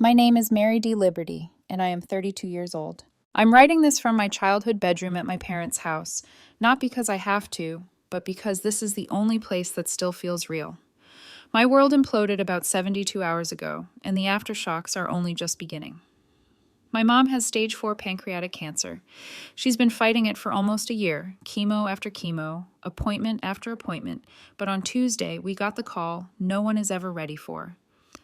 My name is Mary D. Liberty, and I am 32 years old. I'm writing this from my childhood bedroom at my parents' house, not because I have to, but because this is the only place that still feels real. My world imploded about 72 hours ago, and the aftershocks are only just beginning. My mom has stage 4 pancreatic cancer. She's been fighting it for almost a year, chemo after chemo, appointment after appointment, but on Tuesday we got the call no one is ever ready for.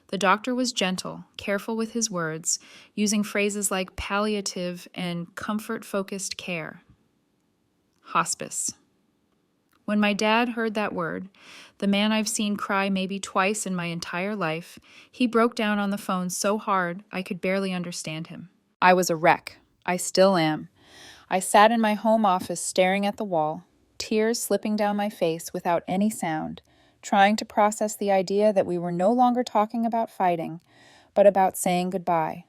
The doctor was gentle, careful with his words, using phrases like palliative and comfort-focused care. Hospice. When my dad heard that word, the man I've seen cry maybe twice in my entire life, he broke down on the phone so hard I could barely understand him. I was a wreck. I still am. I sat in my home office staring at the wall, tears slipping down my face without any sound, trying to process the idea that we were no longer talking about fighting, but about saying goodbye.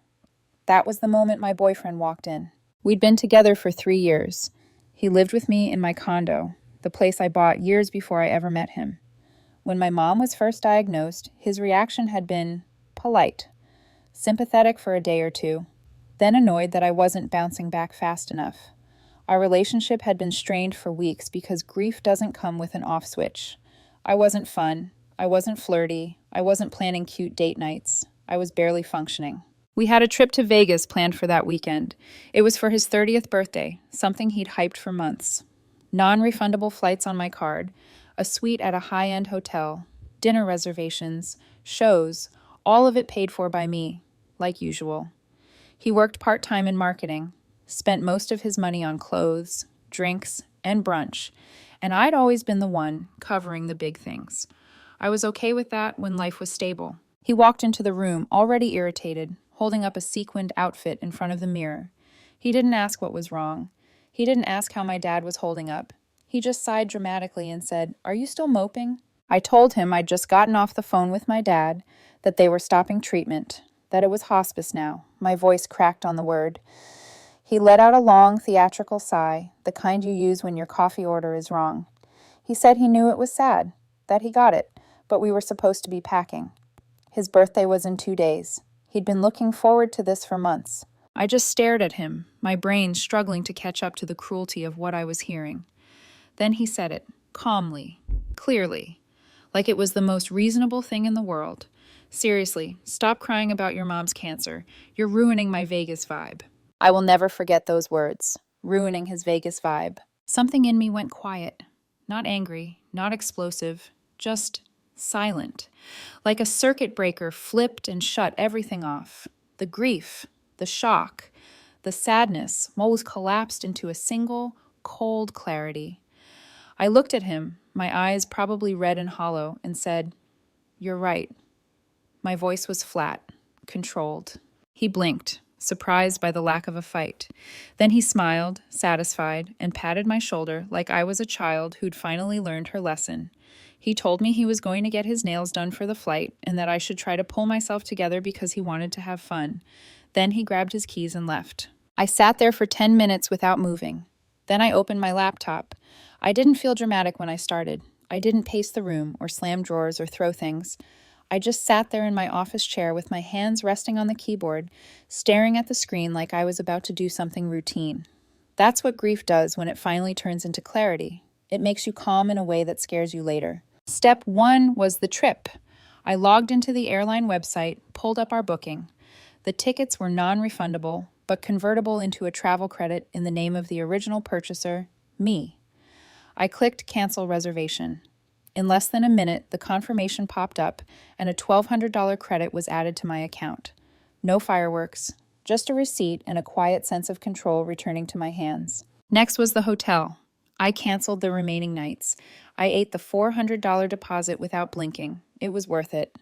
That was the moment my boyfriend walked in. We'd been together for 3 years. He lived with me in my condo, the place I bought years before I ever met him. When my mom was first diagnosed, his reaction had been polite, sympathetic for a day or two, then annoyed that I wasn't bouncing back fast enough. Our relationship had been strained for weeks because grief doesn't come with an off switch. I wasn't fun. I wasn't flirty. I wasn't planning cute date nights. I was barely functioning. We had a trip to Vegas planned for that weekend. It was for his 30th birthday, something he'd hyped for months. Non-refundable flights on my card, a suite at a high-end hotel, dinner reservations, shows, all of it paid for by me, like usual. He worked part-time in marketing, spent most of his money on clothes, drinks, and brunch, and I'd always been the one covering the big things. I was okay with that when life was stable. He walked into the room, already irritated, holding up a sequined outfit in front of the mirror. He didn't ask what was wrong. He didn't ask how my dad was holding up. He just sighed dramatically and said, "Are you still moping?" I told him I'd just gotten off the phone with my dad, that they were stopping treatment, that it was hospice now. My voice cracked on the word. He let out a long, theatrical sigh, the kind you use when your coffee order is wrong. He said he knew it was sad, that he got it, but we were supposed to be packing. His birthday was in 2 days. He'd been looking forward to this for months. I just stared at him, my brain struggling to catch up to the cruelty of what I was hearing. Then he said it, calmly, clearly, like it was the most reasonable thing in the world. "Seriously, stop crying about your mom's cancer. You're ruining my Vegas vibe." I will never forget those words, ruining his Vegas vibe. Something in me went quiet, not angry, not explosive, just silent. Like a circuit breaker flipped and shut everything off. The grief, the shock, the sadness all was collapsed into a single, cold clarity. I looked at him, my eyes probably red and hollow, and said, "You're right." My voice was flat, controlled. He blinked, surprised by the lack of a fight. Then he smiled, satisfied, and patted my shoulder like I was a child who'd finally learned her lesson. He told me he was going to get his nails done for the flight and that I should try to pull myself together because he wanted to have fun. Then he grabbed his keys and left. I sat there for 10 minutes without moving. Then I opened my laptop. I didn't feel dramatic when I started. I didn't pace the room or slam drawers or throw things. I just sat there in my office chair with my hands resting on the keyboard, staring at the screen like I was about to do something routine. That's what grief does when it finally turns into clarity. It makes you calm in a way that scares you later. Step 1 was the trip. I logged into the airline website, pulled up our booking. The tickets were non-refundable, but convertible into a travel credit in the name of the original purchaser, me. I clicked cancel reservation. In less than a minute, the confirmation popped up and a $1,200 credit was added to my account. No fireworks, just a receipt and a quiet sense of control returning to my hands. Next was the hotel. I canceled the remaining nights. I ate the $400 deposit without blinking. It was worth it.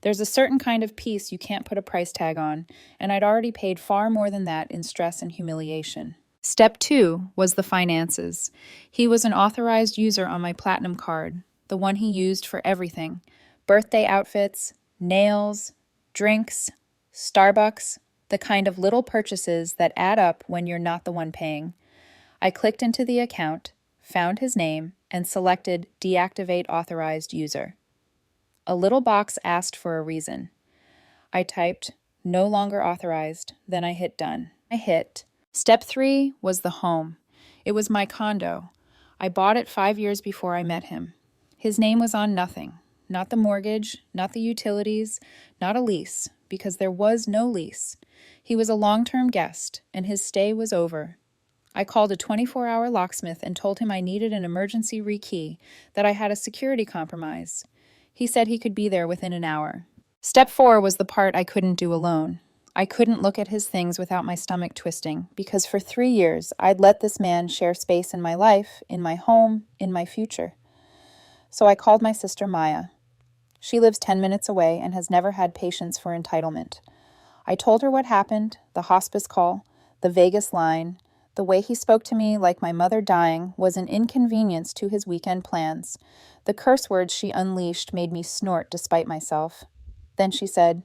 There's a certain kind of peace you can't put a price tag on, and I'd already paid far more than that in stress and humiliation. Step 2 was the finances. He was an authorized user on my Platinum card, the one he used for everything. Birthday outfits, nails, drinks, Starbucks, the kind of little purchases that add up when you're not the one paying. I clicked into the account, found his name, and selected Deactivate Authorized User. A little box asked for a reason. I typed, no longer authorized. Then I hit done. I hit. Step 3 was the home. It was my condo. I bought it 5 years before I met him. His name was on nothing. Not the mortgage, not the utilities, not a lease, because there was no lease. He was a long-term guest, and his stay was over. I called a 24-hour locksmith and told him I needed an emergency rekey, that I had a security compromise. He said he could be there within an hour. Step 4 was the part I couldn't do alone. I couldn't look at his things without my stomach twisting, because for 3 years I'd let this man share space in my life, in my home, in my future. So I called my sister Maya. She lives 10 minutes away and has never had patience for entitlement. I told her what happened, the hospice call, the Vegas line. The way he spoke to me like my mother dying was an inconvenience to his weekend plans. The curse words she unleashed made me snort despite myself. Then she said,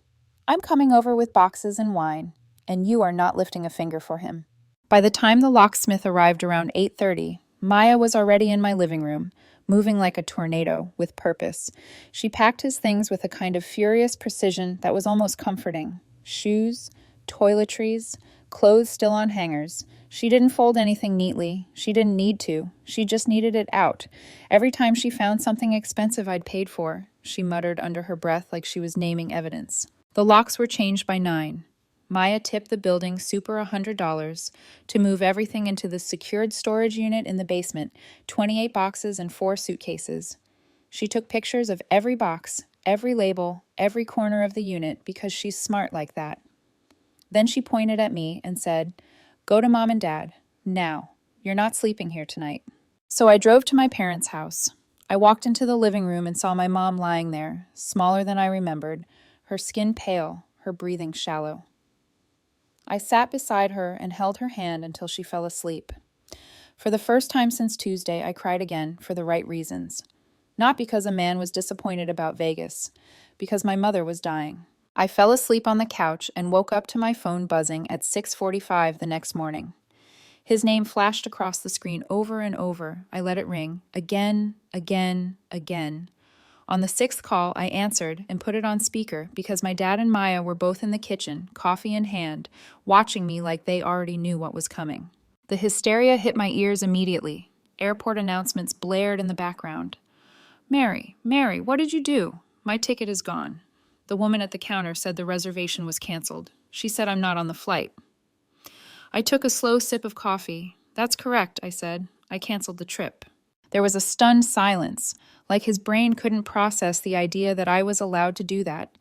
"I'm coming over with boxes and wine, and you are not lifting a finger for him." By the time the locksmith arrived around 8:30, Maya was already in my living room, moving like a tornado, with purpose. She packed his things with a kind of furious precision that was almost comforting. Shoes, toiletries, clothes still on hangers. She didn't fold anything neatly. She didn't need to. She just needed it out. Every time she found something expensive I'd paid for, she muttered under her breath like she was naming evidence. The locks were changed by 9. Maya tipped the building super $100 to move everything into the secured storage unit in the basement, 28 boxes and 4 suitcases. She took pictures of every box, every label, every corner of the unit because she's smart like that. Then she pointed at me and said, "Go to Mom and Dad. Now. You're not sleeping here tonight." So I drove to my parents' house. I walked into the living room and saw my mom lying there, smaller than I remembered, her skin pale, her breathing shallow. I sat beside her and held her hand until she fell asleep. For the first time since Tuesday, I cried again for the right reasons. Not because a man was disappointed about Vegas, because my mother was dying. I fell asleep on the couch and woke up to my phone buzzing at 6:45 the next morning. His name flashed across the screen over and over. I let it ring, again, again, again. On the 6th call, I answered and put it on speaker because my dad and Maya were both in the kitchen, coffee in hand, watching me like they already knew what was coming. The hysteria hit my ears immediately. Airport announcements blared in the background. Mary, what did you do? My ticket is gone." The woman at the counter said the reservation was canceled. She said I'm not on the flight. I took a slow sip of coffee. "That's correct," I said. "I canceled the trip." There was a stunned silence, like his brain couldn't process the idea that I was allowed to do that.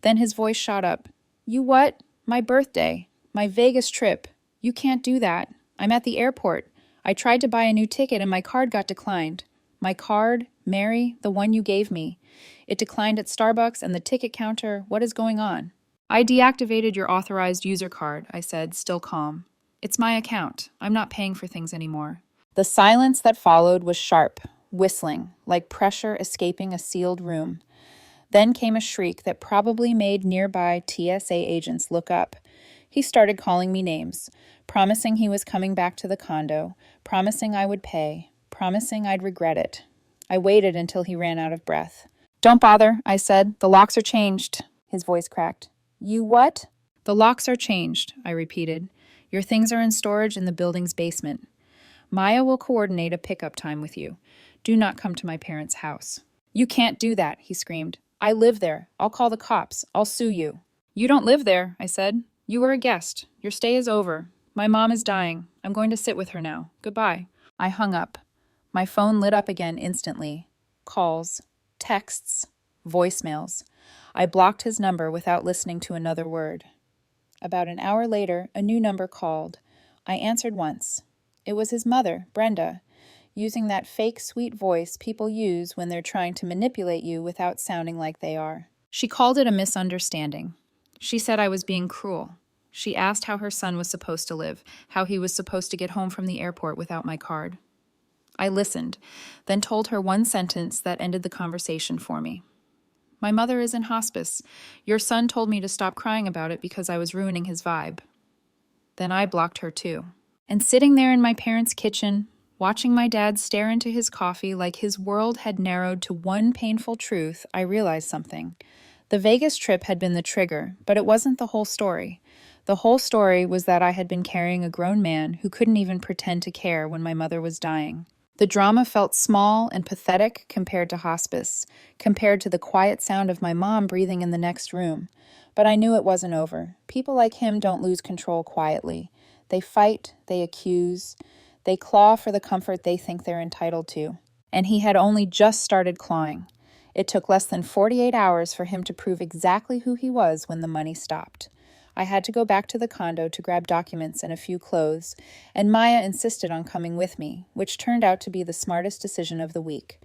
Then his voice shot up. "You what? My birthday. My Vegas trip. You can't do that. I'm at the airport. I tried to buy a new ticket and my card got declined. My card, Mary, the one you gave me. It declined at Starbucks and the ticket counter. What is going on?" "I deactivated your authorized user card," I said, still calm. "It's my account. I'm not paying for things anymore." The silence that followed was sharp, whistling, like pressure escaping a sealed room. Then came a shriek that probably made nearby TSA agents look up. He started calling me names, promising he was coming back to the condo, promising I would pay, promising I'd regret it. I waited until he ran out of breath. "Don't bother," I said. "The locks are changed." His voice cracked. "You what?" "The locks are changed," I repeated. "Your things are in storage in the building's basement. Maya will coordinate a pickup time with you. Do not come to my parents' house." "You can't do that," he screamed. "I live there. I'll call the cops. I'll sue you." "You don't live there," I said. "You were a guest. Your stay is over. My mom is dying. I'm going to sit with her now. Goodbye." I hung up. My phone lit up again instantly. Calls, texts, voicemails. I blocked his number without listening to another word. About an hour later, a new number called. I answered once. It was his mother, Brenda, using that fake sweet voice people use when they're trying to manipulate you without sounding like they are. She called it a misunderstanding. She said I was being cruel. She asked how her son was supposed to live, how he was supposed to get home from the airport without my card. I listened, then told her one sentence that ended the conversation for me. "My mother is in hospice. Your son told me to stop crying about it because I was ruining his vibe." Then I blocked her too. And sitting there in my parents' kitchen, watching my dad stare into his coffee like his world had narrowed to one painful truth, I realized something. The Vegas trip had been the trigger, but it wasn't the whole story. The whole story was that I had been carrying a grown man who couldn't even pretend to care when my mother was dying. The drama felt small and pathetic compared to hospice, compared to the quiet sound of my mom breathing in the next room. But I knew it wasn't over. People like him don't lose control quietly. They fight, they accuse, they claw for the comfort they think they're entitled to. And he had only just started clawing. It took less than 48 hours for him to prove exactly who he was when the money stopped. I had to go back to the condo to grab documents and a few clothes, and Maya insisted on coming with me, which turned out to be the smartest decision of the week.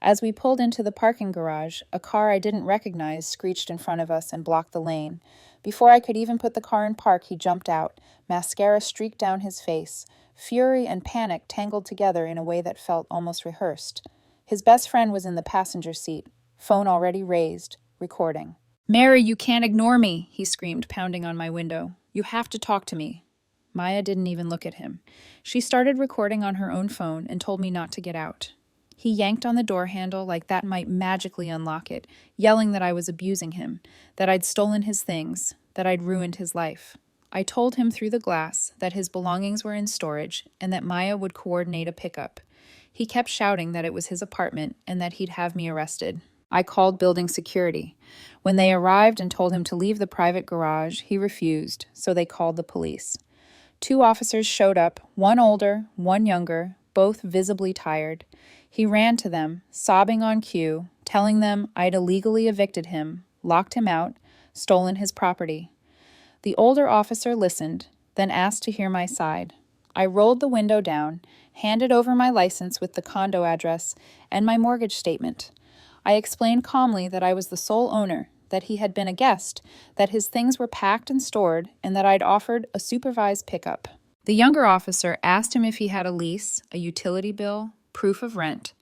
As we pulled into the parking garage, a car I didn't recognize screeched in front of us and blocked the lane. Before I could even put the car in park, he jumped out. Mascara streaked down his face. Fury and panic tangled together in a way that felt almost rehearsed. His best friend was in the passenger seat, phone already raised, recording. "Mary, you can't ignore me," he screamed, pounding on my window. "You have to talk to me." Maya didn't even look at him. She started recording on her own phone and told me not to get out. He yanked on the door handle like that might magically unlock it, yelling that I was abusing him, that I'd stolen his things, that I'd ruined his life. I told him through the glass that his belongings were in storage and that Maya would coordinate a pickup. He kept shouting that it was his apartment and that he'd have me arrested. I called building security. When they arrived and told him to leave the private garage, he refused, so they called the police. 2 officers showed up, one older, one younger, both visibly tired. He ran to them, sobbing on cue, telling them I'd illegally evicted him, locked him out, stolen his property. The older officer listened, then asked to hear my side. I rolled the window down, handed over my license with the condo address and my mortgage statement. I explained calmly that I was the sole owner, that he had been a guest, that his things were packed and stored, and that I'd offered a supervised pickup. The younger officer asked him if he had a lease, a utility bill, proof of rent.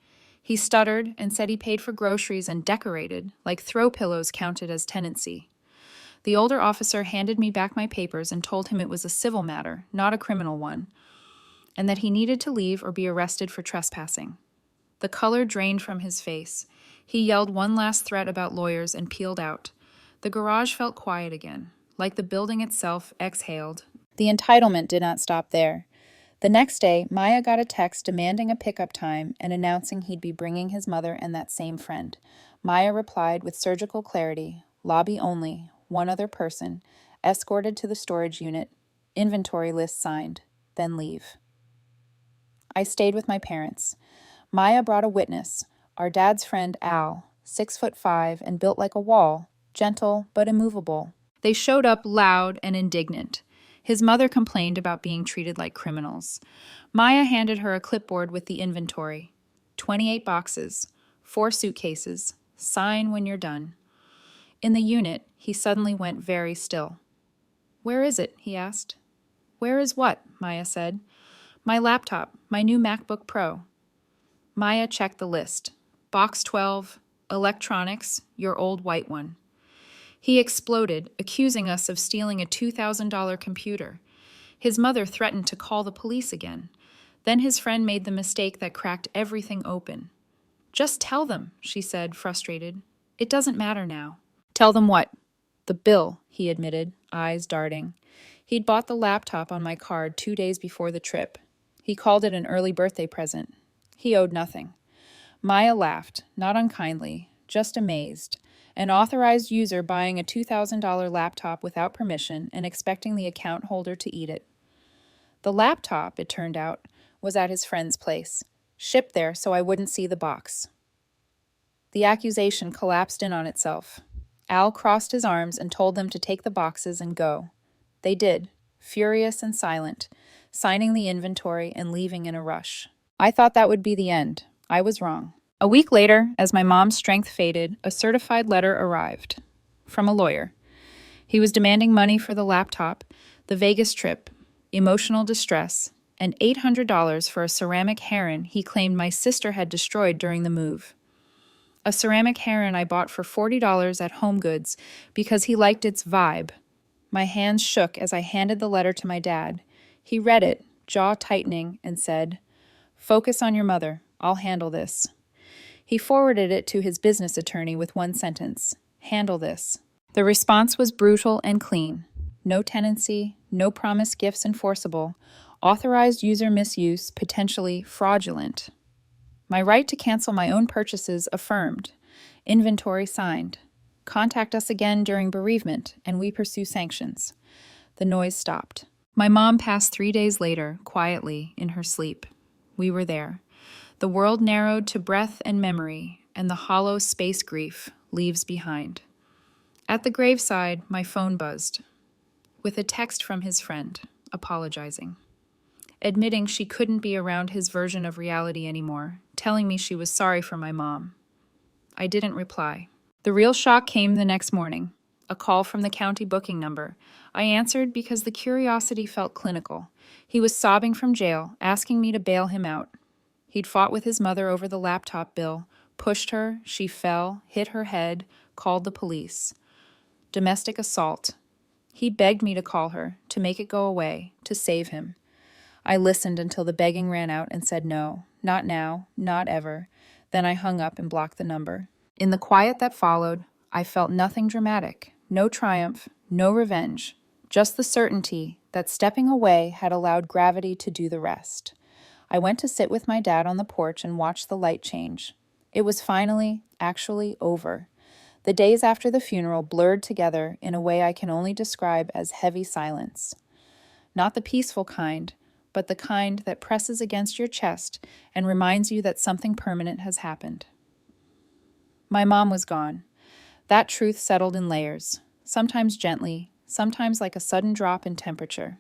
He stuttered and said he paid for groceries and decorated, like throw pillows counted as tenancy. The older officer handed me back my papers and told him it was a civil matter, not a criminal one, and that he needed to leave or be arrested for trespassing. The color drained from his face. He yelled one last threat about lawyers and peeled out. The garage felt quiet again, like the building itself exhaled. The entitlement did not stop there. The next day, Maya got a text demanding a pickup time and announcing he'd be bringing his mother and that same friend. Maya replied with surgical clarity, lobby only, one other person, escorted to the storage unit, inventory list signed, then leave. I stayed with my parents. Maya brought a witness, our dad's friend Al, 6'5" and built like a wall, gentle but immovable. They showed up loud and indignant. His mother complained about being treated like criminals. Maya handed her a clipboard with the inventory. 28 boxes, 4 suitcases. Sign when you're done. In the unit, he suddenly went very still. "Where is it?" he asked. "Where is what?" Maya said. "My laptop, my new MacBook Pro." Maya checked the list. Box 12, electronics, your old white one. He exploded, accusing us of stealing a $2,000 computer. His mother threatened to call the police again. Then his friend made the mistake that cracked everything open. "Just tell them," she said, frustrated. "It doesn't matter now." "Tell them what?" "The bill," he admitted, eyes darting. He'd bought the laptop on my card 2 days before the trip. He called it an early birthday present. He owed nothing. Maya laughed, not unkindly, just amazed. An authorized user buying a $2,000 laptop without permission and expecting the account holder to eat it. The laptop, it turned out, was at his friend's place, shipped there so I wouldn't see the box. The accusation collapsed in on itself. Al crossed his arms and told them to take the boxes and go. They did, furious and silent, signing the inventory and leaving in a rush. I thought that would be the end. I was wrong. A week later, as my mom's strength faded, a certified letter arrived. From a lawyer. He was demanding money for the laptop, the Vegas trip, emotional distress, and $800 for a ceramic heron he claimed my sister had destroyed during the move. A ceramic heron I bought for $40 at HomeGoods because he liked its vibe. My hands shook as I handed the letter to my dad. He read it, jaw tightening, and said, "Focus on your mother. I'll handle this." He forwarded it to his business attorney with one sentence. Handle this. The response was brutal and clean. No tenancy, no promised gifts enforceable, authorized user misuse, potentially fraudulent. My right to cancel my own purchases affirmed. Inventory signed. Contact us again during bereavement, and we pursue sanctions. The noise stopped. My mom passed 3 days later, quietly, in her sleep. We were there. The world narrowed to breath and memory, and the hollow space grief leaves behind. At the graveside, my phone buzzed, with a text from his friend, apologizing, admitting she couldn't be around his version of reality anymore, telling me she was sorry for my mom. I didn't reply. The real shock came the next morning, a call from the county booking number. I answered because the curiosity felt clinical. He was sobbing from jail, asking me to bail him out. He'd fought with his mother over the laptop bill, pushed her, she fell, hit her head, called the police. Domestic assault. He begged me to call her, to make it go away, to save him. I listened until the begging ran out and said no, not now, not ever. Then I hung up and blocked the number. In the quiet that followed, I felt nothing dramatic, no triumph, no revenge, just the certainty that stepping away had allowed gravity to do the rest. I went to sit with my dad on the porch and watch the light change. It was finally, actually over. The days after the funeral blurred together in a way I can only describe as heavy silence. Not the peaceful kind, but the kind that presses against your chest and reminds you that something permanent has happened. My mom was gone. That truth settled in layers, sometimes gently, sometimes like a sudden drop in temperature.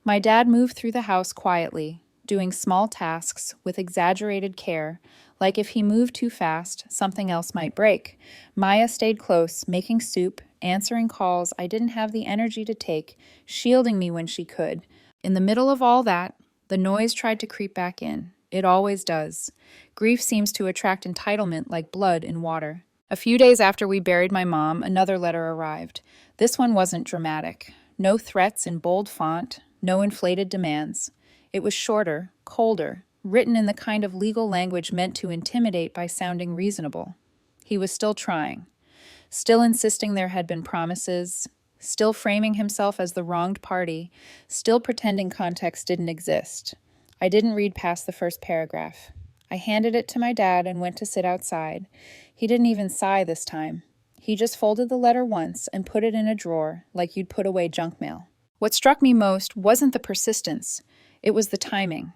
My dad moved through the house quietly, doing small tasks with exaggerated care, like if he moved too fast, something else might break. Maya stayed close, making soup, answering calls I didn't have the energy to take, shielding me when she could. In the middle of all that, the noise tried to creep back in. It always does. Grief seems to attract entitlement like blood in water. A few days after we buried my mom, another letter arrived. This one wasn't dramatic. No threats in bold font, no inflated demands. It was shorter, colder, written in the kind of legal language meant to intimidate by sounding reasonable. He was still trying, still insisting there had been promises, still framing himself as the wronged party, still pretending context didn't exist. I didn't read past the first paragraph. I handed it to my dad and went to sit outside. He didn't even sigh this time. He just folded the letter once and put it in a drawer like you'd put away junk mail. What struck me most wasn't the persistence. It was the timing.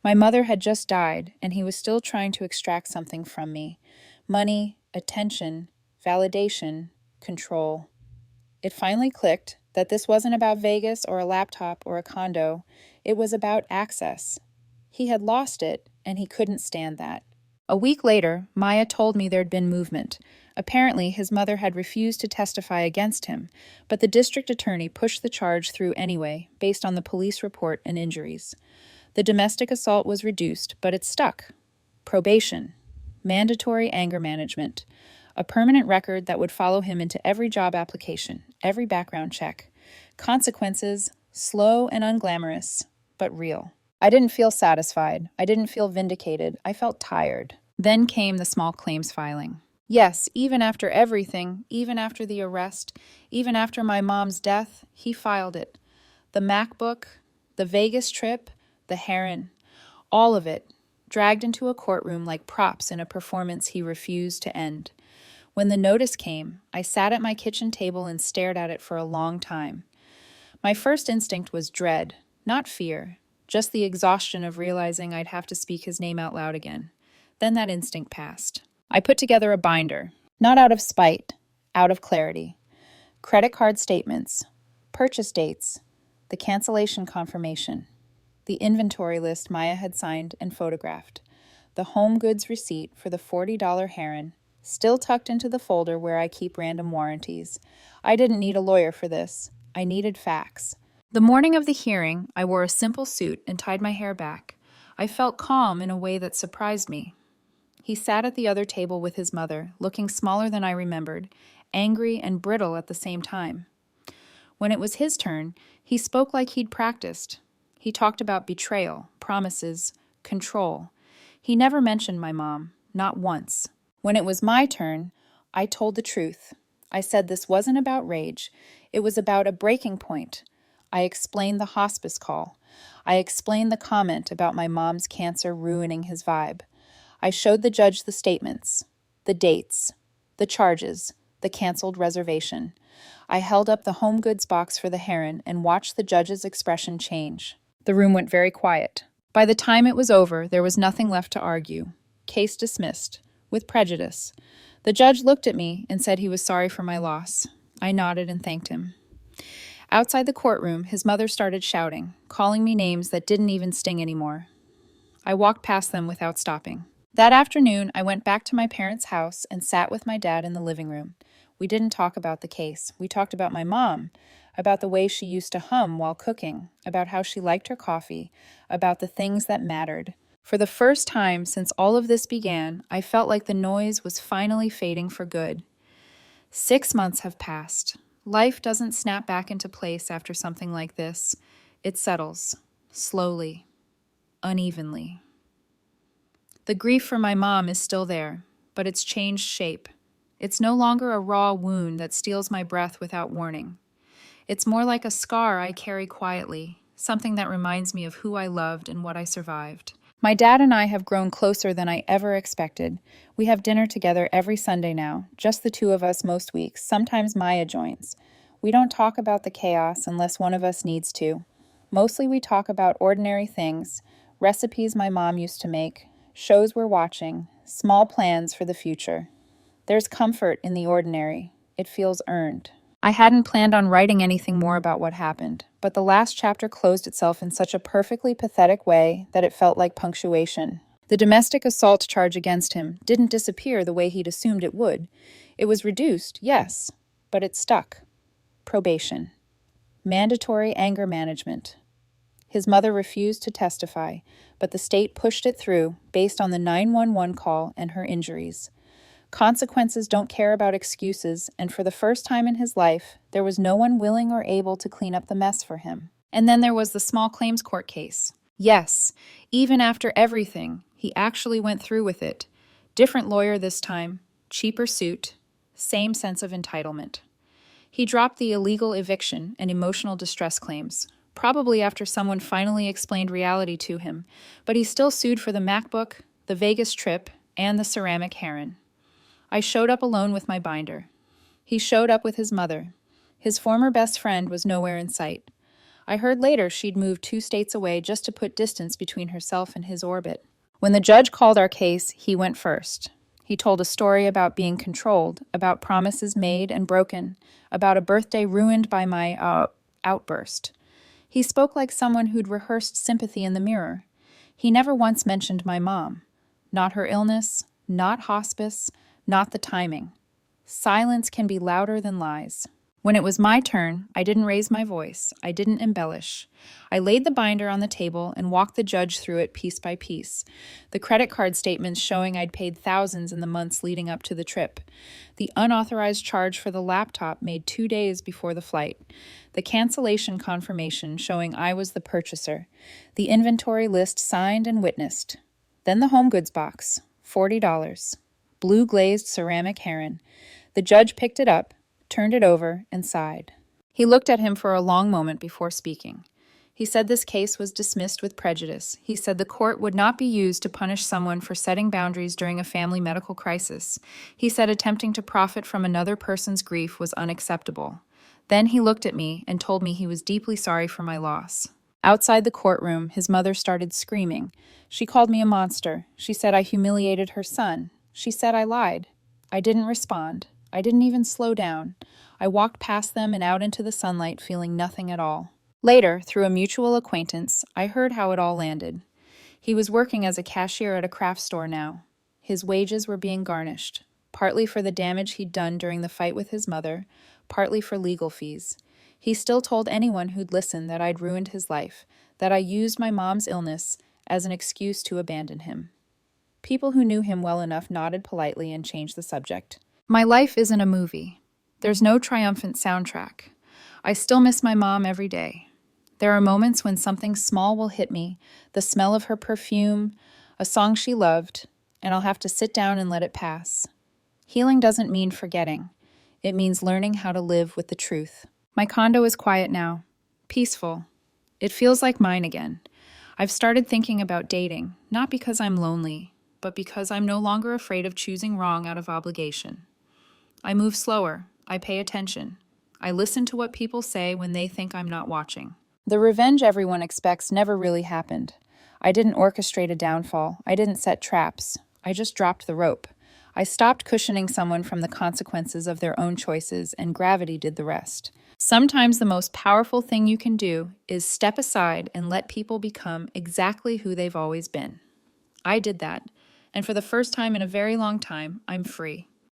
My mother had just died, and he was still trying to extract something from me. Money, attention, validation, control. It finally clicked that this wasn't about Vegas or a laptop or a condo. It was about access. He had lost it, and he couldn't stand that. A week later, Maya told me there'd been movement. Apparently, his mother had refused to testify against him, but the district attorney pushed the charge through anyway, based on the police report and injuries. The domestic assault was reduced, but it stuck. Probation, mandatory anger management, a permanent record that would follow him into every job application, every background check. Consequences, slow and unglamorous, but real. I didn't feel satisfied. I didn't feel vindicated. I felt tired. Then came the small claims filing. Yes, even after everything, even after the arrest, even after my mom's death, he filed it. The MacBook, the Vegas trip, the heron, all of it, dragged into a courtroom like props in a performance he refused to end. When the notice came, I sat at my kitchen table and stared at it for a long time. My first instinct was dread, not fear, just the exhaustion of realizing I'd have to speak his name out loud again. Then that instinct passed. I put together a binder, not out of spite, out of clarity. Credit card statements, purchase dates, the cancellation confirmation, the inventory list Maya had signed and photographed, the home goods receipt for the $40 heron, still tucked into the folder where I keep random warranties. I didn't need a lawyer for this. I needed facts. The morning of the hearing, I wore a simple suit and tied my hair back. I felt calm in a way that surprised me. He sat at the other table with his mother, looking smaller than I remembered, angry and brittle at the same time. When it was his turn, he spoke like he'd practiced. He talked about betrayal, promises, control. He never mentioned my mom, not once. When it was my turn, I told the truth. I said this wasn't about rage. It was about a breaking point. I explained the hospice call. I explained the comment about my mom's cancer ruining his vibe. I showed the judge the statements, the dates, the charges, the canceled reservation. I held up the home goods box for the heron and watched the judge's expression change. The room went very quiet. By the time it was over, there was nothing left to argue. Case dismissed, with prejudice. The judge looked at me and said he was sorry for my loss. I nodded and thanked him. Outside the courtroom, his mother started shouting, calling me names that didn't even sting anymore. I walked past them without stopping. That afternoon, I went back to my parents' house and sat with my dad in the living room. We didn't talk about the case. We talked about my mom, about the way she used to hum while cooking, about how she liked her coffee, about the things that mattered. For the first time since all of this began, I felt like the noise was finally fading for good. 6 months have passed. Life doesn't snap back into place after something like this. It settles, slowly, unevenly. The grief for my mom is still there, but it's changed shape. It's no longer a raw wound that steals my breath without warning. It's more like a scar I carry quietly, something that reminds me of who I loved and what I survived. My dad and I have grown closer than I ever expected. We have dinner together every Sunday now, just the two of us most weeks. Sometimes Maya joins. We don't talk about the chaos unless one of us needs to. Mostly we talk about ordinary things, recipes my mom used to make, shows we're watching, small plans for the future. There's comfort in the ordinary. It feels earned. I hadn't planned on writing anything more about what happened, but the last chapter closed itself in such a perfectly pathetic way that it felt like punctuation. The domestic assault charge against him didn't disappear the way he'd assumed it would. It was reduced, yes, but it stuck. Probation. Mandatory anger management. His mother refused to testify, but the state pushed it through based on the 911 call and her injuries. Consequences don't care about excuses, and for the first time in his life, there was no one willing or able to clean up the mess for him. And then there was the small claims court case. Yes, even after everything, he actually went through with it. Different lawyer this time, cheaper suit, same sense of entitlement. He dropped the illegal eviction and emotional distress claims, probably after someone finally explained reality to him, but he still sued for the MacBook, the Vegas trip, and the ceramic heron. I showed up alone with my binder. He showed up with his mother. His former best friend was nowhere in sight. I heard later she'd moved 2 states away just to put distance between herself and his orbit. When the judge called our case, he went first. He told a story about being controlled, about promises made and broken, about a birthday ruined by my, outburst. He spoke like someone who'd rehearsed sympathy in the mirror. He never once mentioned my mom. Not her illness, not hospice, not the timing. Silence can be louder than lies. When it was my turn, I didn't raise my voice. I didn't embellish. I laid the binder on the table and walked the judge through it piece by piece. The credit card statements showing I'd paid thousands in the months leading up to the trip. The unauthorized charge for the laptop made 2 days before the flight. The cancellation confirmation showing I was the purchaser. The inventory list signed and witnessed. Then the home goods box, $40. Blue glazed ceramic heron. The judge picked it up, turned it over, and sighed. He looked at him for a long moment before speaking. He said this case was dismissed with prejudice. He said the court would not be used to punish someone for setting boundaries during a family medical crisis. He said attempting to profit from another person's grief was unacceptable. Then he looked at me and told me he was deeply sorry for my loss. Outside the courtroom, his mother started screaming. She called me a monster. She said I humiliated her son. She said I lied. I didn't respond. I didn't even slow down. I walked past them and out into the sunlight, feeling nothing at all. Later, through a mutual acquaintance, I heard how it all landed. He was working as a cashier at a craft store now. His wages were being garnished, partly for the damage he'd done during the fight with his mother, partly for legal fees. He still told anyone who'd listen that I'd ruined his life, that I used my mom's illness as an excuse to abandon him. People who knew him well enough nodded politely and changed the subject. My life isn't a movie. There's no triumphant soundtrack. I still miss my mom every day. There are moments when something small will hit me, the smell of her perfume, a song she loved, and I'll have to sit down and let it pass. Healing doesn't mean forgetting. It means learning how to live with the truth. My condo is quiet now, peaceful. It feels like mine again. I've started thinking about dating, not because I'm lonely, but because I'm no longer afraid of choosing wrong out of obligation. I move slower. I pay attention. I listen to what people say when they think I'm not watching. The revenge everyone expects never really happened. I didn't orchestrate a downfall. I didn't set traps. I just dropped the rope. I stopped cushioning someone from the consequences of their own choices, and gravity did the rest. Sometimes the most powerful thing you can do is step aside and let people become exactly who they've always been. I did that, and for the first time in a very long time, I'm free.